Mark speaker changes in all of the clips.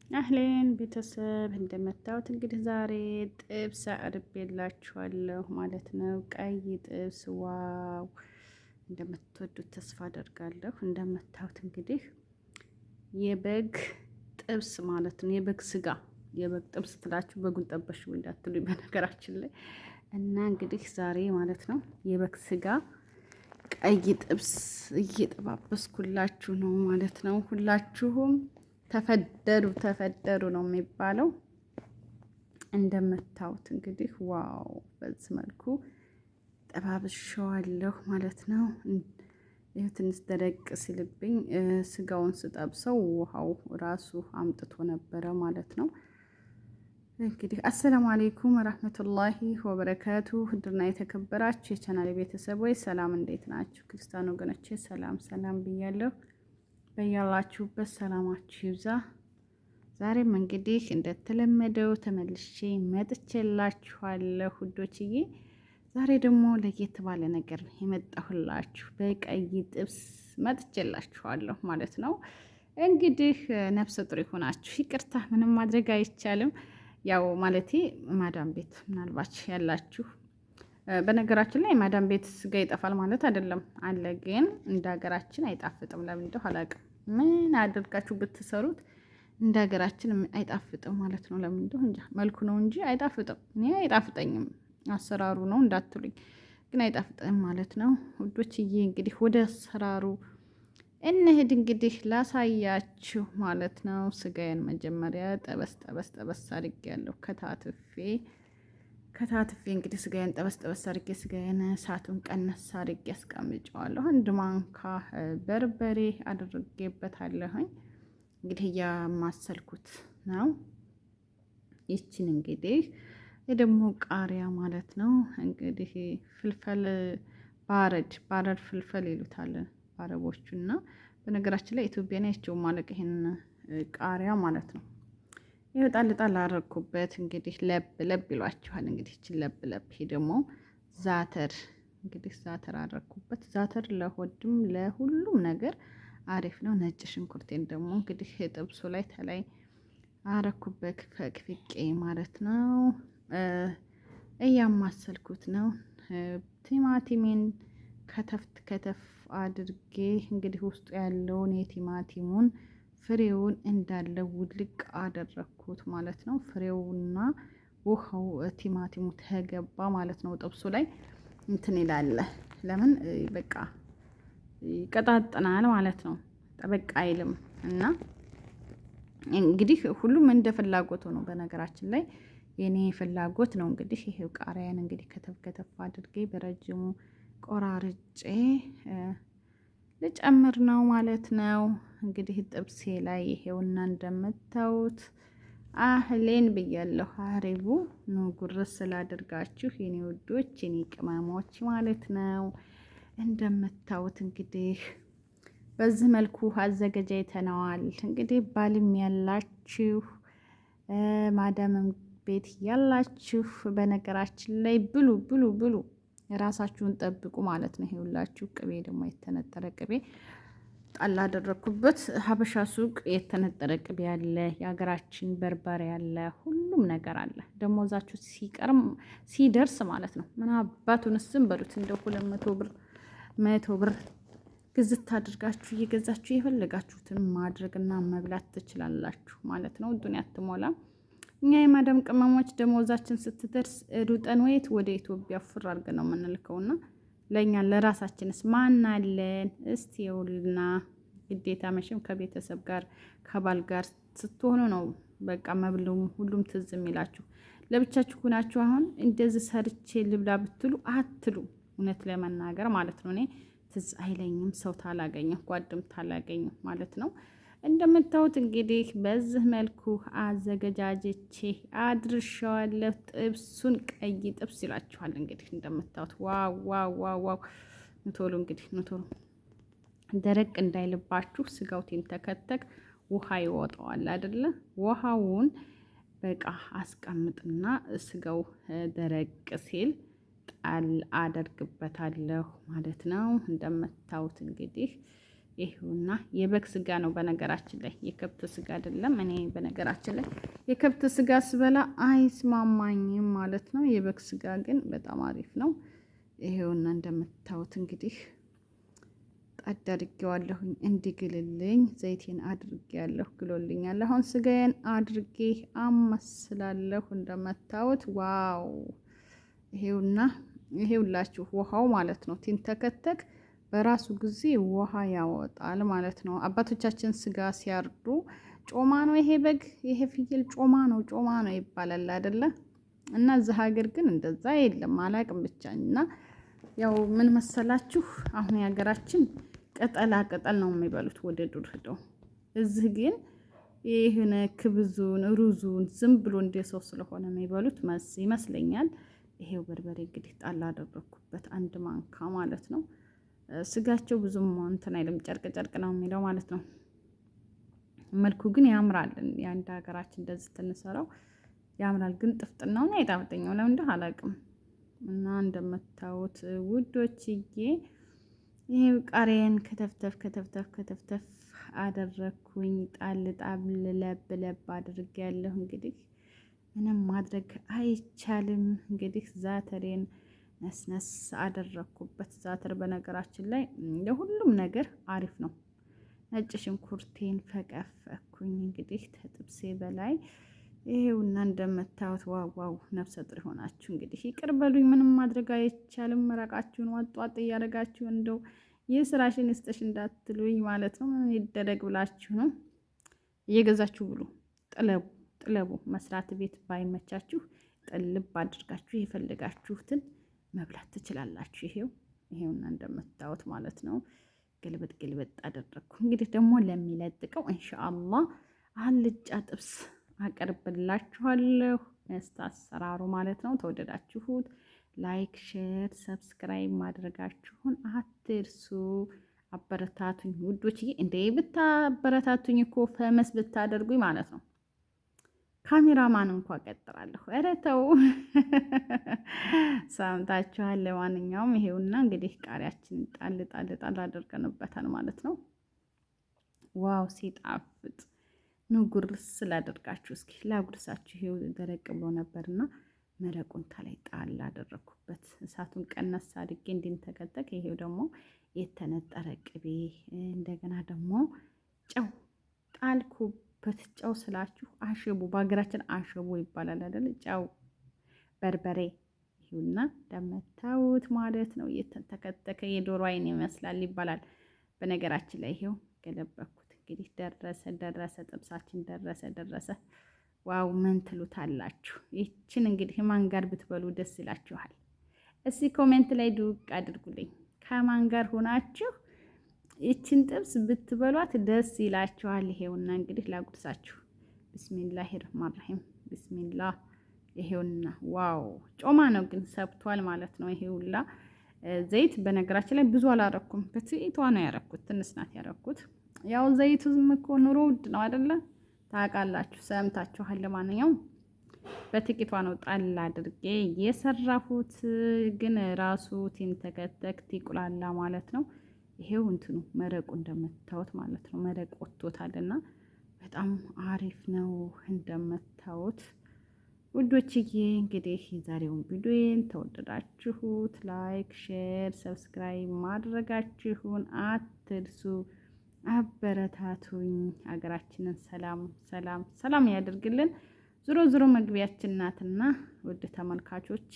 Speaker 1: አህሌን ቤተሰብ እንደመታወት እንግዲህ ዛሬ ጥብስ አቅርቤላችኋለሁ ማለት ነው። ቀይ ጥብስ ዋው! እንደምትወዱት ተስፋ አደርጋለሁ። እንደምታዩት እንግዲህ የበግ ጥብስ ማለት ነው። የበግ ስጋ የበግ ጥብስ ትላችሁ በጉን ጠበሽ እንዳትሉኝ በነገራችን ላይ እና እንግዲህ ዛሬ ማለት ነው የበግ ስጋ ቀይ ጥብስ እየጠባበስኩላችሁ ነው ማለት ነው። ሁላችሁም ተፈደሩ ነው የሚባለው። እንደምታዩት እንግዲህ ዋው በዚህ መልኩ ጠባብሸዋለሁ ማለት ነው። ይህ ትንሽ ደረቅ ሲልብኝ ስጋውን ስጠብሰው ውሃው ራሱ አምጥቶ ነበረ ማለት ነው። እንግዲህ አሰላሙ አሌይኩም ወራህመቱላሂ ወበረካቱ። ውድና የተከበራችሁ የቻናል ቤተሰቦች ሰላም፣ እንዴት ናችሁ? ክርስቲያን ወገኖቼ ሰላም ሰላም ብያለሁ። በያላችሁበት ሰላማችሁ ይብዛ። ዛሬም እንግዲህ እንደተለመደው ተመልሼ መጥቼላችኋለሁ ውዶችዬ። ዛሬ ደግሞ ለየት ባለ ነገር ነው የመጣሁላችሁ። በቀይ ጥብስ መጥቼላችኋለሁ ማለት ነው። እንግዲህ ነፍሰ ጡር ሆናችሁ ይቅርታ፣ ምንም ማድረግ አይቻልም። ያው ማለቴ ማዳም ቤት ምናልባት ያላችሁ፣ በነገራችን ላይ ማዳም ቤት ስጋ ይጠፋል ማለት አይደለም፣ አለ ግን እንደ ሀገራችን አይጣፍጥም። ለምን እንደው አላውቅም። ምን አድርጋችሁ ብትሰሩት እንደ ሀገራችን አይጣፍጥም ማለት ነው። ለምን እንደው እንጃ፣ መልኩ ነው እንጂ አይጣፍጥም። እኔ አይጣፍጠኝም፣ አሰራሩ ነው እንዳትሉኝ፣ ግን አይጣፍጥም ማለት ነው ውዶችዬ። እንግዲህ ወደ አሰራሩ እንሂድ። እንግዲህ ላሳያችሁ ማለት ነው። ስጋዬን መጀመሪያ ጠበስ አድርጌያለሁ ከታትፌ እንግዲህ ስጋዬን ጠበስ አድርጌ ስጋዬን እሳቱን ቀነስ አድርጌ አስቀምጨዋለሁ። አንድ ማንካ በርበሬ አድርጌበታለሁኝ። እንግዲህ እያማሰልኩት ነው። ይችን እንግዲህ ደግሞ ቃሪያ ማለት ነው። እንግዲህ ፍልፈል ባረድ ፍልፈል ይሉታል አረቦቹና፣ በነገራችን ላይ ኢትዮጵያ ነው ያቸው ማለት ይሄን ቃሪያ ማለት ነው። ይሄ ጣል አደረኩበት። እንግዲህ ለብ ይሏችኋል። እንግዲህ ይችን ለብ ይሄ ደግሞ ዛተር፣ እንግዲህ ዛተር አደረኩበት። ዛተር ለሆድም ለሁሉም ነገር አሪፍ ነው። ነጭ ሽንኩርቴን ደግሞ እንግዲህ ጥብሱ ላይ ተላይ አረኩበት ፈቅፍቄ ማለት ነው። እያማሰልኩት ነው። ቲማቲሜን ከተፍ አድርጌ እንግዲህ ውስጡ ያለውን የቲማቲሙን ፍሬውን እንዳለ ውልቅ አደረኩት ማለት ነው። ፍሬውና ውሃው ቲማቲሙ ተገባ ማለት ነው። ጥብሱ ላይ እንትን ይላል። ለምን በቃ ይቀጣጥናል ማለት ነው። ጠበቅ አይልም። እና እንግዲህ ሁሉም እንደ ፍላጎቱ ነው። በነገራችን ላይ የኔ ፍላጎት ነው። እንግዲህ ይሄው ቃሪያን እንግዲህ ከተፍ አድርጌ በረጅሙ ቆራርጬ ልጨምር ነው ማለት ነው። እንግዲህ ጥብሴ ላይ ይሄውና እንደምታዩት አህሌን ብያለሁ። አሪቡ ኑ ጉርስ ስላደርጋችሁ የኔ ውዶች የኔ ቅመሞች ማለት ነው። እንደምታዩት እንግዲህ በዚህ መልኩ አዘገጃጅተነዋል። እንግዲህ ባልም ያላችሁ ማዳምም ቤት ያላችሁ በነገራችን ላይ ብሉ የራሳችሁን ጠብቁ ማለት ነው። ይሄውላችሁ ቅቤ ደግሞ የተነጠረ ቅቤ ጣል አደረኩበት። ሀበሻ ሱቅ የተነጠረ ቅቤ አለ፣ የሀገራችን በርበሬ አለ፣ ሁሉም ነገር አለ። ደሞዛችሁ ሲደርስ ማለት ነው። ምን አባቱን ስም በሉት እንደው 200 ብር 100 ብር ግዝት አድርጋችሁ እየገዛችሁ የፈለጋችሁትን ማድረግና መብላት ትችላላችሁ ማለት ነው። ዱንያ አትሞላም። እኛ የማዳም ቅመሞች ደሞዛችን ስትደርስ ሩጠን ወደ ኢትዮጵያ ፉር አድርገን ነው የምንልከውና ለእኛ ለራሳችንስ ማን አለን? እስቲ የውልና ግዴታ መቼም ከቤተሰብ ጋር ከባል ጋር ስትሆኑ ነው በቃ መብሉም ሁሉም ትዝ የሚላችሁ። ለብቻችሁ ሁናችሁ አሁን እንደዚህ ሰርቼ ልብላ ብትሉ አትሉ። እውነት ለመናገር ማለት ነው። እኔ ትዝ አይለኝም ሰው ታላገኘሁ ጓደም ታላገኘሁ ማለት ነው። እንደምታዩት እንግዲህ በዚህ መልኩ አዘገጃጀቼ አድርሻዋለሁ። ጥብሱን ቀይ ጥብስ ይላችኋል እንግዲህ እንደምታዩት ዋው ቶሎ እንግዲህ ቶሎ ደረቅ እንዳይልባችሁ ስጋው ተከተክ ውሃ ይወጣዋል አይደለ? ውሃውን በቃ አስቀምጥና ስጋው ደረቅ ሲል ጣል አደርግበታለሁ ማለት ነው። እንደምታዩት እንግዲህ ይሄውና የበግ ስጋ ነው በነገራችን ላይ የከብት ስጋ አይደለም። እኔ በነገራችን ላይ የከብት ስጋ ስበላ አይስማማኝም ማለት ነው። የበግ ስጋ ግን በጣም አሪፍ ነው። ይሄውና እንደምታዩት እንግዲህ ጣድ አድርጌዋለሁኝ እንዲግልልኝ ዘይቴን አድርጌያለሁ። ግሎልኛል። አሁን ስጋዬን አድርጌ አመስላለሁ። እንደምታዩት ዋው! ይሄውና ይሄውላችሁ ውሃው ማለት ነው ሲንተከተክ በራሱ ጊዜ ውሃ ያወጣል ማለት ነው። አባቶቻችን ስጋ ሲያርዱ ጮማ ነው ይሄ በግ ይሄ ፍየል ጮማ ነው ይባላል አይደለ? እና እዚህ ሀገር ግን እንደዛ የለም አላቅም ብቻ። እና ያው ምን መሰላችሁ አሁን የሀገራችን ቅጠላ ቅጠል ነው የሚበሉት ወደ ዱር ሄደው። እዚህ ግን ይሄን ክብዙን ሩዙን ዝም ብሎ እንደ ሰው ስለሆነ የሚበሉት ይመስለኛል። ይሄው በርበሬ እንግዲህ ጣል አደረኩበት አንድ ማንካ ማለት ነው። ስጋቸው ብዙም እንትን አይልም ጨርቅ ጨርቅ ነው የሚለው ማለት ነው። መልኩ ግን ያምራል። የአንድ ሀገራችን እንደዚህ ትንሰራው ያምራል። ግን ጥፍጥናውን አይጣፍጠኝም ለምን እንደው አላውቅም። እና እንደምታዩት ውዶችዬ ይሄው ቃሪያን ከተፍተፍ አደረኩኝ። ጣል ለብ አድርጌያለሁ። እንግዲህ ምንም ማድረግ አይቻልም። እንግዲህ ዛተሬን ነስነስ አደረኩበት። ዛተር በነገራችን ላይ ለሁሉም ነገር አሪፍ ነው። ነጭ ሽንኩርቴን ፈቀፈኩኝ። እንግዲህ ከጥብሴ በላይ ይሄውና እንደምታዩት ዋው ነፍሰ ጡር ሆናችሁ እንግዲህ ይቅር በሉኝ። ምንም ማድረግ አይቻልም። መረቃችሁን ዋጥ እያደረጋችሁ እንደው የስራሽን ይስጥሽ እንዳትሉኝ ማለት ነው። ምን ይደረግ ብላችሁ ነው እየገዛችሁ ብሉ። ጥለቡ መስራት ቤት ባይመቻችሁ ጥልብ አድርጋችሁ የፈለጋችሁትን መብላት ትችላላችሁ። ይሄውና እንደምታዩት ማለት ነው። ግልብጥ አደረግኩ። እንግዲህ ደግሞ ለሚለጥቀው ኢንሻአላህ አልጫ ጥብስ አቀርብላችኋለሁ። አሰራሩ ማለት ነው። ተወደዳችሁት ላይክ፣ ሼር፣ ሰብስክራይብ ማድረጋችሁን አትርሱ። አበረታቱኝ ውዶችዬ። እንዴ ብታበረታቱኝ እኮ ፈመስ ብታደርጉኝ ማለት ነው ካሜራማን እንኳን ቀጥራለሁ። ኧረ ተው ሰምታችኋል። ለማንኛውም ይሄውና እንግዲህ ቃሪያችን ጣል አድርገንበታል ማለት ነው። ዋው ሲጣፍጥ ኑ ጉርስ ስላደርጋችሁ እስኪ ላጉርሳችሁ። ይሄው ደረቅ ብሎ ነበርና መረቁን ታላይ ጣል አደረኩበት። እሳቱን ቀነስ አድርጌ እንዲንተከተክ። ይሄው ደግሞ የተነጠረ ቅቤ እንደገና ደግሞ ጨው ጣልኩበት። ጨው ስላችሁ አሽቡ፣ በሀገራችን አሽቡ ይባላል አይደል? ጨው በርበሬ ይሁንና እንደምታዩት ማለት ነው። የተንተከተከ የዶሮ አይን ይመስላል ይባላል በነገራችን ላይ። ይሄው ገለበኩት። እንግዲህ ደረሰ ጥብሳችን ደረሰ። ዋው ምን ትሉታላችሁ? ይችን እንግዲህ ማን ጋር ብትበሉ ደስ ይላችኋል? እስቲ ኮሜንት ላይ ዱቅ አድርጉልኝ። ከማን ጋር ሆናችሁ ይችን ጥብስ ብትበሏት ደስ ይላችኋል? ይሄውና እንግዲህ ላጉርሳችሁ። ቢስሚላሂ ረህማን ረሂም ቢስሚላህ። ይሄውና ዋው ጮማ ነው ግን ሰብቷል ማለት ነው። ይሄውላ ዘይት በነገራችን ላይ ብዙ አላረኩም። በጥቂቷ ነው ያረኩት፣ ትንሽ ናት ያረኩት። ያው ዘይቱም እኮ ኑሮ ውድ ነው አይደለ? ታውቃላችሁ፣ ሰምታችኋል። ለማንኛውም በጥቂቷ ነው ጣል አድርጌ የሰራሁት። ግን ራሱ ሲንተከተክ ይቁላላ ማለት ነው። ይሄው እንትኑ መረቁ እንደምታዩት ማለት ነው። መረቅ ወጥቶታልና በጣም አሪፍ ነው እንደምታዩት ውዶችዬ። እንግዲህ የዛሬውን ቪዲዮን ተወደዳችሁት ላይክ፣ ሼር፣ ሰብስክራይብ ማድረጋችሁን አትርሱ። አበረታቱኝ። ሀገራችንን ሰላም ያደርግልን። ዞሮ መግቢያችን ናትና ውድ ተመልካቾቼ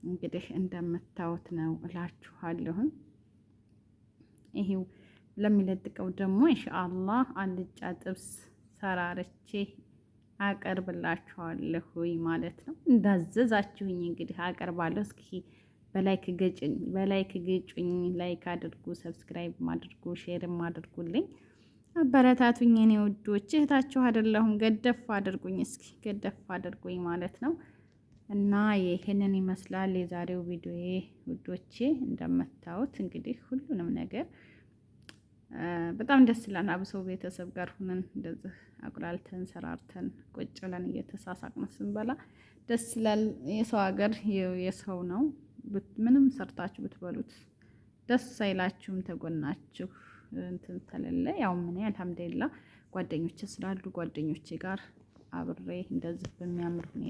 Speaker 1: እንግዲህ እንደምታዩት ነው እላችኋለሁኝ። ይሄው ለሚለጥቀው ደግሞ ኢንሻአላህ አልጫ ጥብስ ሰራርቼ አቀርብላችኋለሁ ማለት ነው። እንዳዘዛችሁኝ እንግዲህ አቀርባለሁ። እስኪ በላይክ ግጩኝ፣ ላይክ አድርጉ፣ ሰብስክራይብ አድርጉ፣ ሼርም አድርጉልኝ። አበረታቱኝ የኔ ውዶች። እህታችሁ አይደለሁም። ገደፍ አድርጉኝ፣ እስኪ ገደፍ አድርጉኝ ማለት ነው። እና ይሄንን ይመስላል የዛሬው ቪዲዮዬ ውዶቼ። እንደምታዩት እንግዲህ ሁሉንም ነገር በጣም ደስ ይላል። አብሶ ቤተሰብ ጋር ሁነን እንደዚህ አቁላልተን ሰራርተን ቁጭ ብለን እየተሳሳቅን ስንበላ ደስ ይላል። የሰው ሀገር የሰው ነው። ምንም ሰርታችሁ ብትበሉት ደስ አይላችሁም። ተጎናችሁ እንትን ተለለ ያው ምን አልሐምዱሊላህ ጓደኞቼ ስላሉ ጓደኞቼ ጋር አብሬ እንደዚህ በሚያምር ሁኔታ